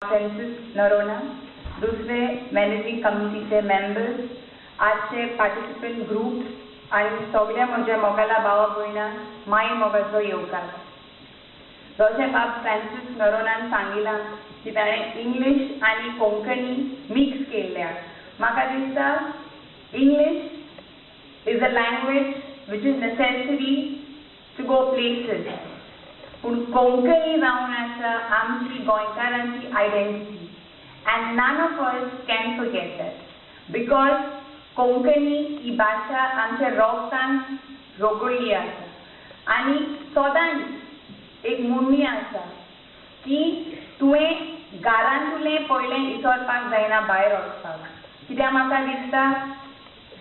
Francis Noronha, दुसरे managing कमिटीचे members, आजचे पार्टिसिपंट ग्रुप आणि सगळ्या म्हज्या मोगाला भावा भयणां माय मोगाचो येवकार. जशें बाब फ्रांसिस नरोनान सांगिलां की ताणें इंग्लीश आनी कोंकणी मिक्स केल्ल्या. म्हाका दिसता English is a language which is necessary to go places. पूण कोंकणी जावन आसा आमची गोंयकारांची identity and none of us can forget that because Konkani ही भाशा आमच्या रोगतान रोगळिल्ली आसा आनी सदांच एक मुणी आसा की तुवें घरांतुलें पयलें विसरपाक जायना भायर वचपाक. कित्याक म्हाका दिसता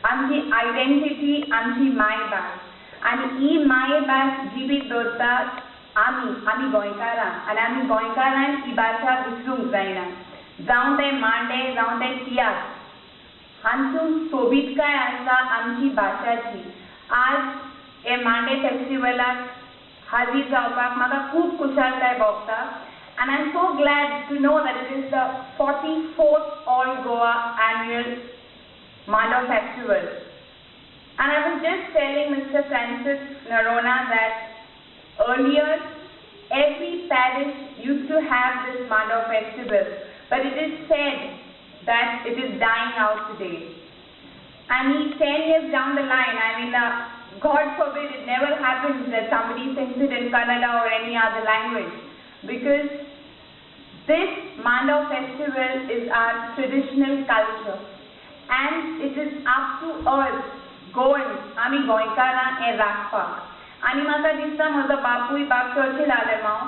आमची आयडेंटिटी आमची मायभास आनी ही मायभास जिवीत दवरतात आमी गोंयकारां आनी आमी गोंयकारान ही भाशा विसरूंक जायना. जावं तें मांडे जावं तें तियात्र हांतून सोबीतकाय आसा आमची भाशाची. आज हे मांडे फेस्टिवलाक हाजीर जावपाक म्हाका खूब खुशालकाय भोगता and I'm so glad to know that it is the 44th All Goa Annual Mando Festival. And I was just telling Mr. Francis Narona that earlier every parish used to have this Mando Festival, but it is said that it is dying out today. And 10 years down the line, I mean, God forbid it never happens that somebody sings it in Kannada or any other language, because this Mando festival is our traditional culture and it is up to us Goans आमी गोंयकारां हें राखपाक. आनी म्हाका दिसता म्हजो बापूय बाब चर्चील आलेमांव